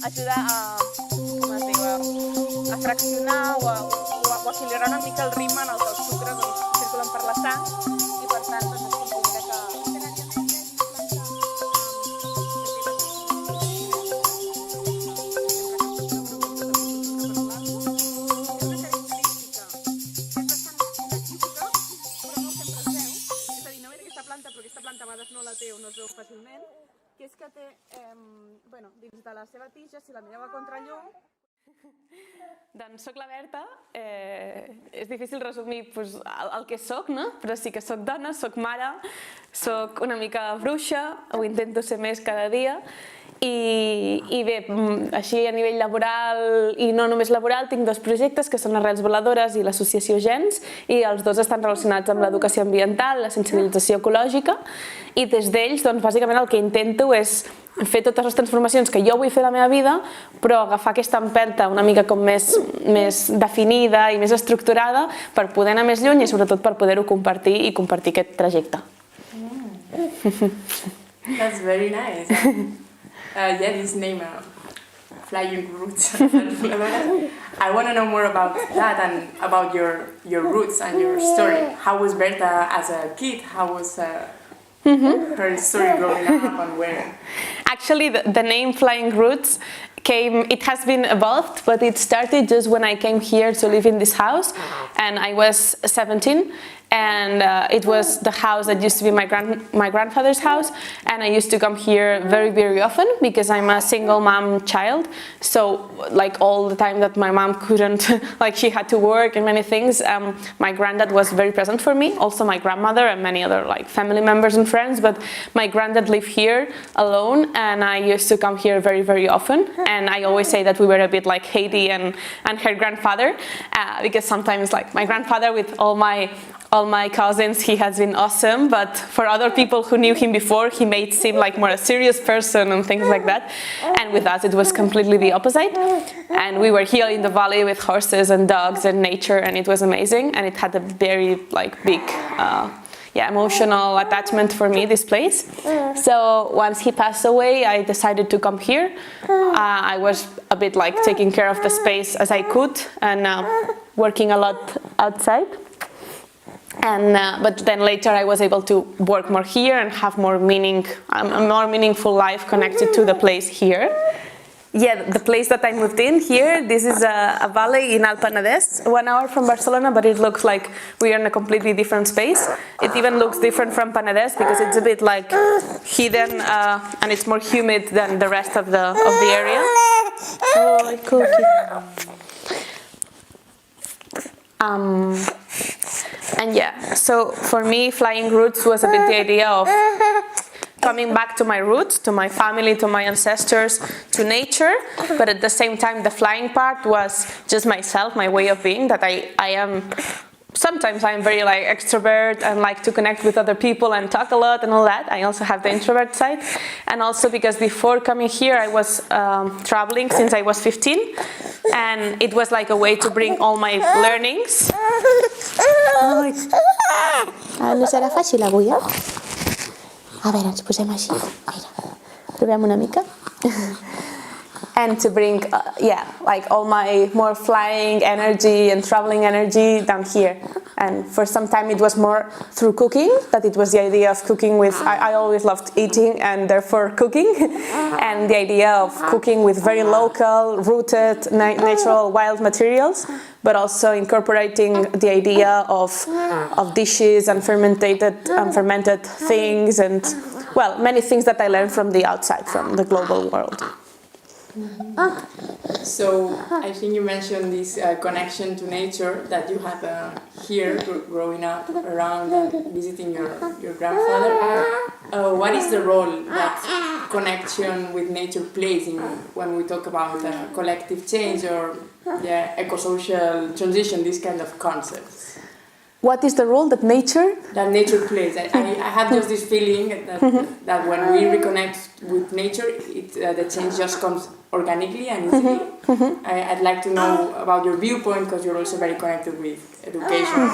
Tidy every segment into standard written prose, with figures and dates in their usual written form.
ajuda a fraccionar o a equilibrar una mica el ritme en el que els sucres circulen per la sang i per tant es considera que... que és que té, dins de la seva tija, si la mireu a contrallum... Doncs soc la Berta, és difícil resumir el que soc, no? Però sí que soc dona, soc mare, soc una mica bruixa, ho intento ser més cada dia. I bé, així a nivell laboral i no només laboral, tinc dos projectes que són Arrels Voladores i l'associació Gens, i els dos estan relacionats amb l'educació ambiental, la sensibilització ecològica, i des d'ells, doncs, bàsicament el que intento és fer totes les transformacions que jo vull fer a la meva vida, però agafar aquesta empenta una mica com més definida i més estructurada per poder anar més lluny i sobretot per poder-ho compartir i compartir aquest trajecte. That's very nice. This name, Flying Roots. I want to know more about that and about your roots and your story. How was Berta as a kid? How was her story growing up and where? Actually, the name Flying Roots it has been evolved, but it started just when I came here to live in this house, and I was 17. And it was the house that used to be my grandfather's house, and I used to come here very, very often because I'm a single mom child. So like all the time that my mom couldn't, like she had to work and many things, my granddad was very present for me, also my grandmother and many other like family members and friends, but my granddad lived here alone, and I used to come here very, very often. And I always say that we were a bit like Heidi and her grandfather, because sometimes like my grandfather with all my cousins, he has been awesome, but for other people who knew him before, he made seem like more a serious person and things like that. And with us, it was completely the opposite. And we were here in the valley with horses and dogs and nature, and it was amazing. And it had a very big emotional attachment for me, this place. So once he passed away, I decided to come here. I was a bit like taking care of the space as I could and working a lot outside. But then later I was able to work more here and have more more meaningful life connected to the place here. Yeah, the place that I moved in here, this is a valley in Alt Penedès, 1 hour from Barcelona, but it looks like we are in a completely different space. It even looks different from Penedès because it's a bit like hidden and it's more humid than the rest of the area. Oh, cookie. And yeah, so for me, Flying Roots was a bit the idea of coming back to my roots, to my family, to my ancestors, to nature, but at the same time, the flying part was just myself, my way of being, that I am. Sometimes I'm very extrovert and like to connect with other people and talk a lot and all that. I also have the introvert side. And also because before coming here, I was traveling since I was 15. And it was like a way to bring all my learnings. No serà fàcil avui, eh? A veure, ens posem així. Mira, provem una mica. And to bring, all my more flying energy and traveling energy down here. And for some time it was more through cooking, that it was the idea of cooking with, I always loved eating and therefore cooking. And the idea of cooking with very local, rooted, natural, wild materials, but also incorporating the idea of dishes and fermented things and, well, many things that I learned from the outside, from the global world. So I think you mentioned this connection to nature that you had here growing up around and visiting your grandfather. What is the role that connection with nature plays in when we talk about collective change or eco-social transition, these kind of concepts? What is the role that nature plays? I have just this feeling that when we reconnect with nature, the change just comes organically and easily. I'd like to know about your viewpoint because you're also very connected with education,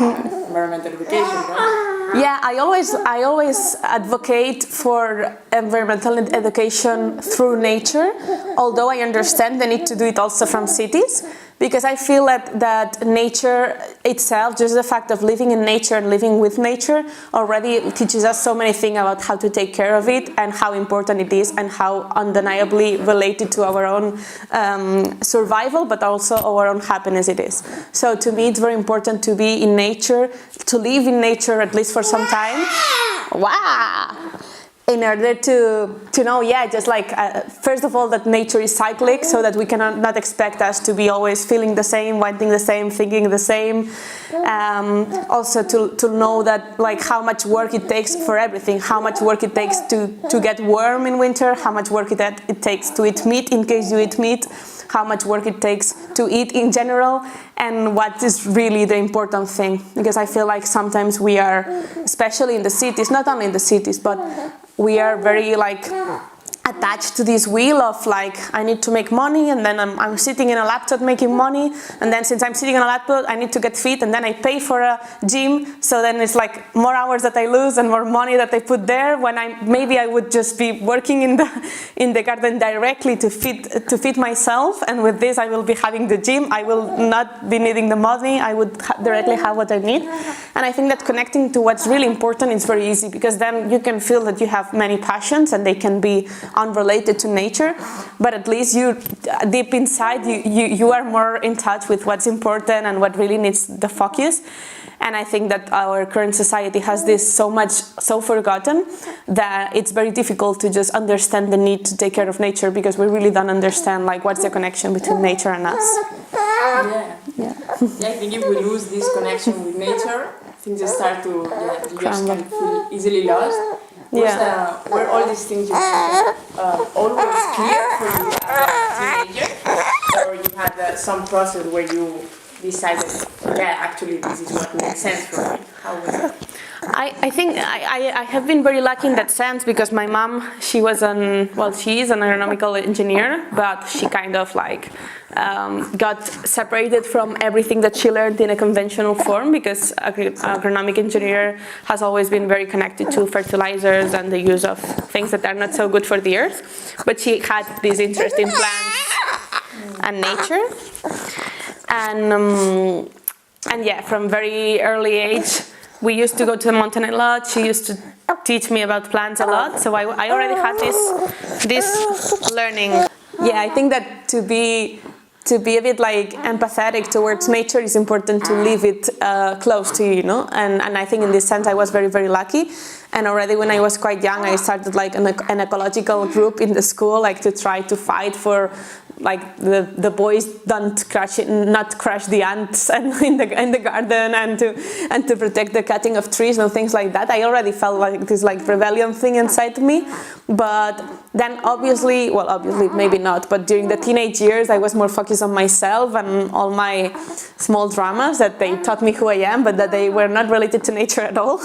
environmental education, right? Yeah, I always advocate for environmental education through nature, although I understand the need to do it also from cities, because I feel that nature itself, just the fact of living in nature and living with nature, already teaches us so many things about how to take care of it and how important it is and how undeniably related to our own survival, but also our own happiness it is. So to me, it's very important to be in nature, to live in nature at least for some time. Wow! In order to know, yeah, just like, first of all, that nature is cyclic, so that we cannot not expect us to be always feeling the same, wanting the same, thinking the same. Also to know that, like, how much work it takes for everything, how much work it takes to get warm in winter, how much work it takes to eat meat in case you eat meat, how much work it takes to eat in general, and what is really the important thing. Because I feel like sometimes we are, especially in the cities, not only in the cities, but we are very like attached to this wheel of like, I need to make money, and then I'm sitting in a laptop making money, and then since I'm sitting in a laptop I need to get fit, and then I pay for a gym, so then it's like more hours that I lose and more money that I put there, when maybe I would just be working in the garden directly to feed myself, and with this I will be having the gym, I will not be needing the money, I would directly have what I need. And I think that connecting to what's really important is very easy, because then you can feel that you have many passions and they can be unrelated to nature, but at least you deep inside you are more in touch with what's important and what really needs the focus. And I think that our current society has this so forgotten that it's very difficult to just understand the need to take care of nature, because we really don't understand like what's the connection between nature and us. Yeah, I think if we lose this connection with nature, things just start to, you just can feel easily lost. Were all these things you mentioned always clear for you as a teenager, or you had some process where you decided, actually this is what makes sense for me? How was it? I think I have been very lucky in that sense, because my mom, she is an aeronautical engineer, but she kind of like got separated from everything that she learned in a conventional form, because agronomic engineer has always been very connected to fertilizers and the use of things that are not so good for the earth. But she had this interest in plants and nature, and yeah, from very early age we used to go to the mountain a lot. She used to teach me about plants a lot, so I already had this learning. Yeah, I think that to be a bit like empathetic towards nature is important to leave it close to you, know. And I think in this sense I was very, very lucky. And already when I was quite young, I started like an ecological group in the school, like to try to fight for like the boys not crush the ants and in the garden, and to protect the cutting of trees and things like that. I already felt like this like rebellion thing inside me. But then obviously maybe not, but during the teenage years I was more focused on myself and all my small dramas that they taught me who I am, but that they were not related to nature at all.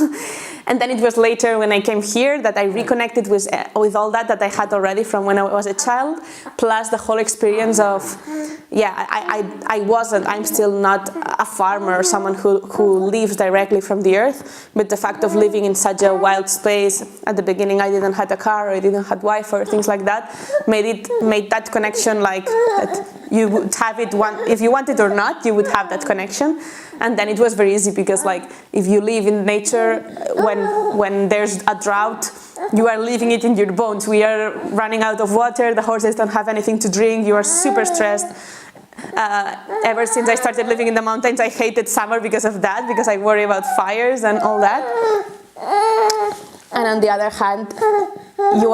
And then it was later when I came here that I reconnected with all that I had already from when I was a child, plus the whole experience of, I'm still not a farmer or someone who lives directly from the earth, but the fact of living in such a wild space, at the beginning I didn't have a car, or I didn't have Wi-Fi or things like that, made that connection like that you would have it, if you want it or not, you would have that connection. And then it was very easy, because like if you live in nature, when there's a drought, you are living it in your bones. We are running out of water, the horses don't have anything to drink, you are super stressed. Ever since I started living in the mountains, I hated summer because of that, because I worry about fires and all that. And on the other hand, you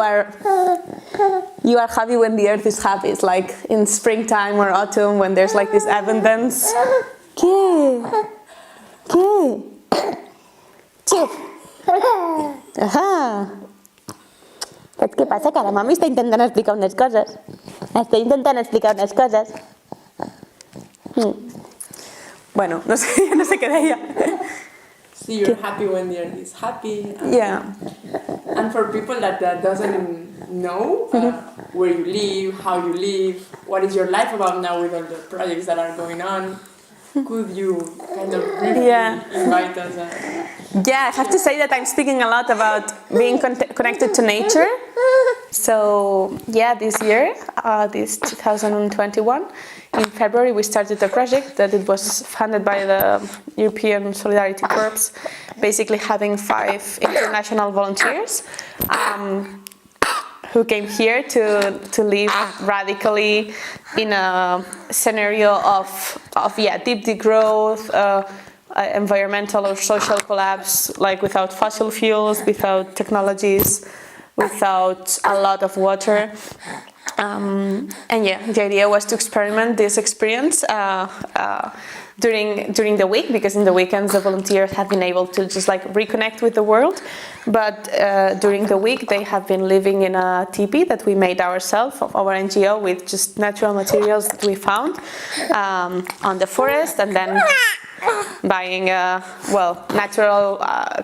are happy when the earth is happy. It's like in springtime or autumn when there's like this abundance. ¿Qué? Chip. Ajá. Saps què passa? Que la mami està intentant explicar unes coses. Bueno, no sé què deia. So you're happy when the earth is happy. Yeah. And for people that doesn't know where you live, how you live, what is your life about now with all the projects that are going on? could you kind of briefly invite us? Yeah, I have to say that I'm speaking a lot about being connected to nature. So yeah, this year, this 2021, in February we started a project that it was funded by the European Solidarity Corps, basically having 5 international volunteers who came here to live radically in a scenario of deep degrowth, environmental or social collapse, like without fossil fuels, without technologies, without a lot of water. And the idea was to experiment this experience during the week, because in the weekends the volunteers have been able to just like reconnect with the world. But during the week they have been living in a tipi that we made ourselves, of our NGO, with just natural materials that we found on the forest, and then buying natural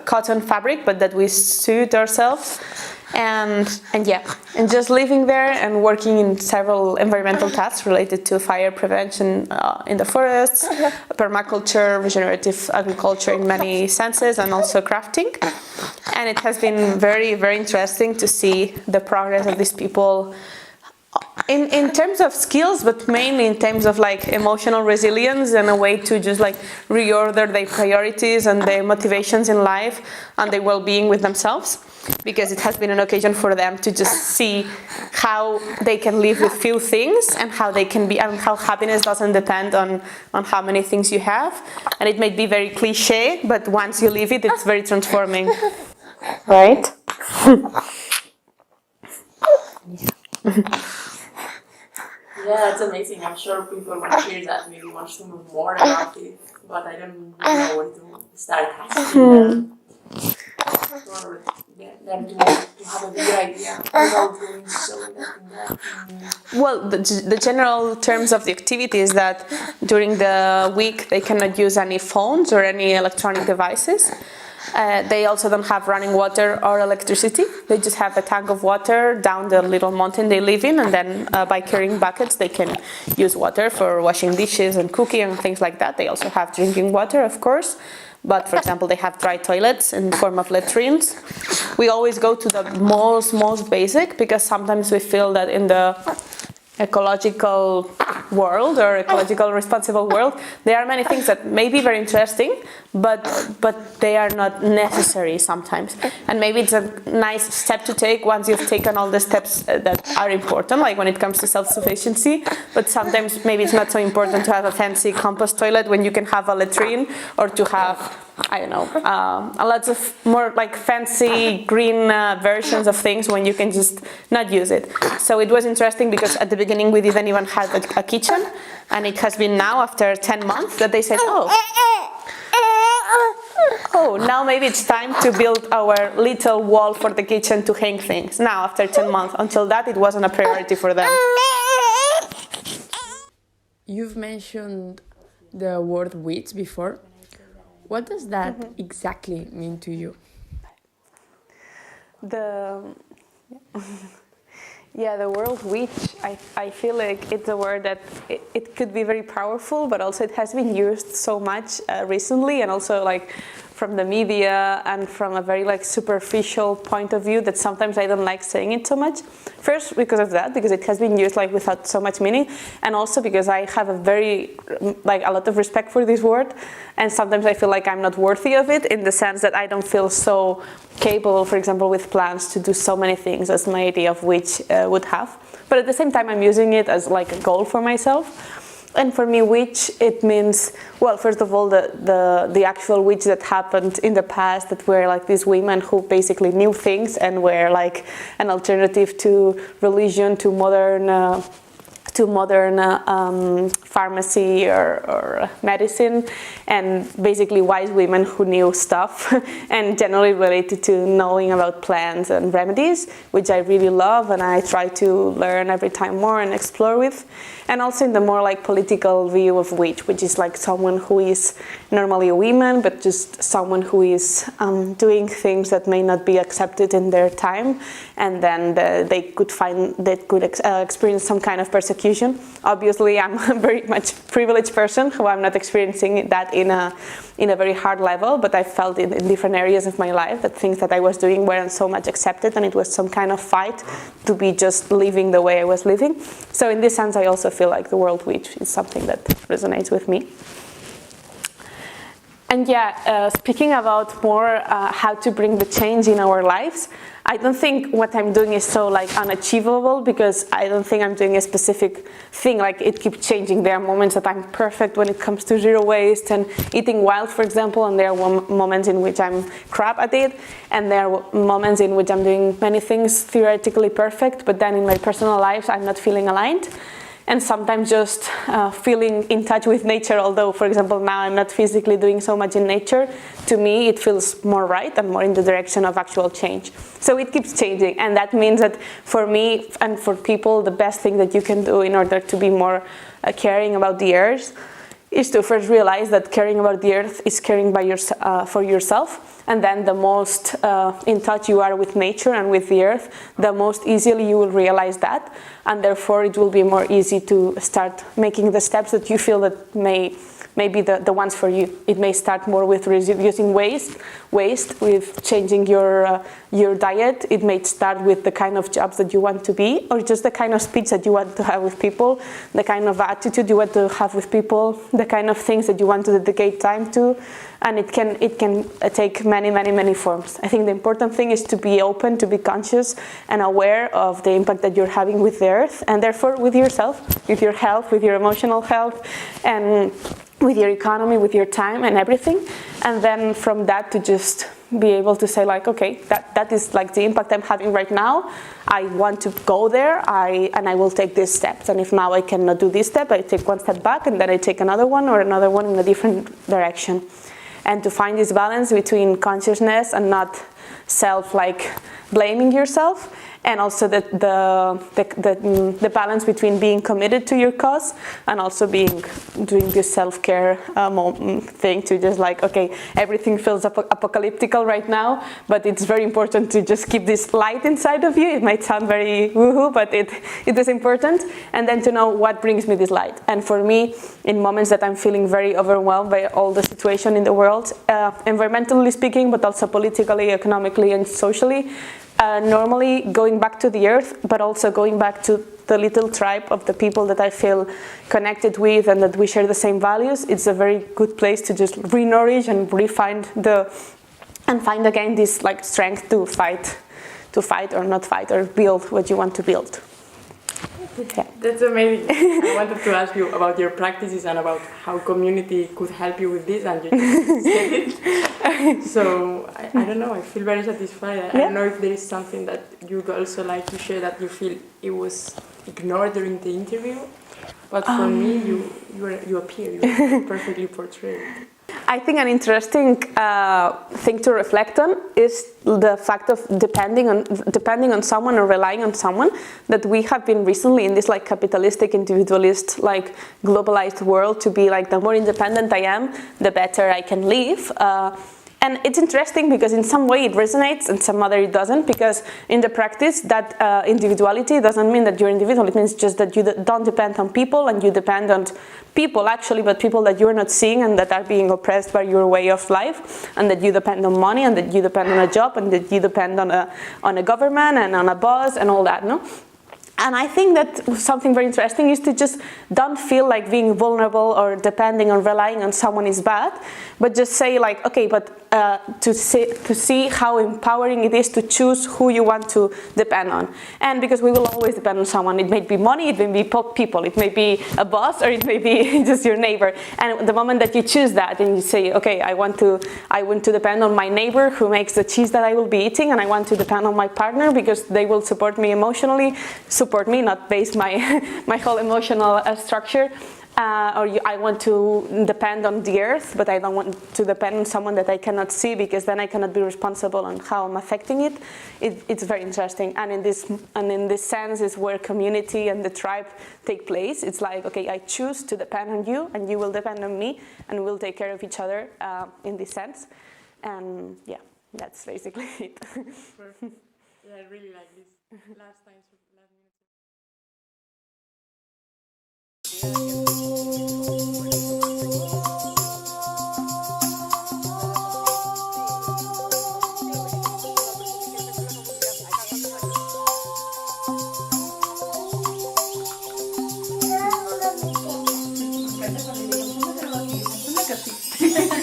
cotton fabric, but that we sewed ourselves. And just living there and working in several environmental tasks related to fire prevention in the forests, permaculture, regenerative agriculture in many senses, and also crafting. And it has been very, very interesting to see the progress of these people in terms of skills, but mainly in terms of like emotional resilience and a way to just like reorder their priorities and their motivations in life and their well-being with themselves, because it has been an occasion for them to just see how they can live with few things and how they can be, and how happiness doesn't depend on how many things you have. And it may be very cliche, but once you live it, it's very transforming. Right? Yeah, that's amazing. I'm sure people want to hear that, maybe want to know more about it, but I don't know where to start asking them. Or them to have a bigger idea without going so that. Well, the general terms of the activity is that during the week they cannot use any phones or any electronic devices. They also don't have running water or electricity. They just have a tank of water down the little mountain they live in, and then by carrying buckets they can use water for washing dishes and cooking and things like that. They also have drinking water, of course, but for example they have dry toilets in the form of latrines. We always go to the most basic, because sometimes we feel that in the ecological world or ecological responsible world there are many things that may be very interesting, but they are not necessary sometimes, and maybe it's a nice step to take once you've taken all the steps that are important, like when it comes to self-sufficiency. But sometimes maybe it's not so important to have a fancy compost toilet when you can have a latrine, or to have, I don't know, lots of more like fancy green versions of things when you can just not use it. So it was interesting because at the beginning we didn't even have a kitchen, and it has been now after 10 months that they said, now maybe it's time to build our little wall for the kitchen to hang things. Now after 10 months, until that it wasn't a priority for them. You've mentioned the word witch before. What does that exactly mean to you? The word witch, I feel like it's a word that it could be very powerful, but also it has been used so much recently, and also like from the media and from a very like superficial point of view, that sometimes I don't like saying it so much. First because of that, because it has been used like without so much meaning, and also because I have a lot of respect for this word, and sometimes I feel like I'm not worthy of it, in the sense that I don't feel so capable, for example, with plants, to do so many things as my idea of witch would have. But at the same time I'm using it as like a goal for myself. And for me, witch, it means, well, first of all, the actual witch that happened in the past, that were like these women who basically knew things and were like an alternative to religion, to modern pharmacy or medicine, and basically wise women who knew stuff and generally related to knowing about plants and remedies, which I really love and I try to learn every time more and explore with. And also in the more like political view of witch, which is like someone who is normally a woman, but just someone who is doing things that may not be accepted in their time, and then they could experience some kind of persecution confusion. Obviously, I'm a very much privileged person who I'm not experiencing that in a very hard level, but I felt in different areas of my life that things that I was doing weren't so much accepted, and it was some kind of fight to be just living the way I was living. So in this sense, I also feel like the World Witch is something that resonates with me. And yeah, speaking about more how to bring the change in our lives, I don't think what I'm doing is so like unachievable, because I don't think I'm doing a specific thing. Like, it keeps changing. There are moments that I'm perfect when it comes to zero waste and eating wild, for example, and there are moments in which I'm crap at it, and there are moments in which I'm doing many things theoretically perfect, but then in my personal life I'm not feeling aligned. And sometimes just feeling in touch with nature, although, for example, now I'm not physically doing so much in nature, to me it feels more right and more in the direction of actual change. So it keeps changing, and that means that for me and for people, the best thing that you can do in order to be more caring about the earth is to first realize that caring about the earth is caring for yourself. And then the most in touch you are with nature and with the earth, the most easily you will realize that. And therefore it will be more easy to start making the steps that you feel that may be the ones for you. It may start more with reducing waste, with changing your diet. It may start with the kind of jobs that you want to be, or just the kind of speech that you want to have with people, the kind of attitude you want to have with people, the kind of things that you want to dedicate time to. And it can take many forms. I think the important thing is to be open, to be conscious and aware of the impact that you're having with the earth, and therefore with yourself, with your health, with your emotional health, and with your economy, with your time and everything. And then from that to just be able to say like, okay, that is like the impact I'm having right now. I want to go there, and I will take these steps. And if now I cannot do this step, I take one step back, and then I take another one or another one in a different direction. And to find this balance between consciousness and not blaming yourself, and also the balance between being committed to your cause and also doing this self-care thing, to just like, okay, everything feels apocalyptical right now, but it's very important to just keep this light inside of you. It might sound very woohoo, but it is important. And then to know what brings me this light. And for me, in moments that I'm feeling very overwhelmed by all the situation in the world, environmentally speaking, but also politically, economically, and socially, normally going back to the earth, but also going back to the little tribe of the people that I feel connected with and that we share the same values, it's a very good place to just re-nourish and find again this like strength to fight or not fight, or build what you want to build. Yeah. That's amazing. I wanted to ask you about your practices and about how community could help you with this, and you just said it. So I don't know, I feel very satisfied. I don't know if there is something that you'd also like to share that you feel it was ignored during the interview, but for me you appear, you perfectly portrayed. I think an interesting thing to reflect on is the fact of depending on someone or relying on someone, that we have been recently in this like capitalistic, individualist, like globalized world, to be like, the more independent I am, the better I can live. And it's interesting because in some way it resonates and some other it doesn't, because in the practice that individuality doesn't mean that you're individual. It means just that you don't depend on people, and you depend on people actually, but people that you're not seeing and that are being oppressed by your way of life, and that you depend on money, and that you depend on a job, and that you depend on a government and on a boss and all that, no? And I think that something very interesting is to just don't feel like being vulnerable or depending or relying on someone is bad, but just say like, okay, but to see how empowering it is to choose who you want to depend on. And because we will always depend on someone. It may be money, it may be people, it may be a boss, or it may be just your neighbor. And the moment that you choose that and you say, okay, I want to depend on my neighbor who makes the cheese that I will be eating, and I want to depend on my partner because they will support me emotionally, not base my whole emotional structure, I want to depend on the earth, but I don't want to depend on someone that I cannot see, because then I cannot be responsible on how I'm affecting it. It's very interesting, and in this sense is where community and the tribe take place. It's like, okay, I choose to depend on you, and you will depend on me, and we'll take care of each other in this sense. And yeah, that's basically it. Perfect. Yeah, I really like this. Last time. Thank you.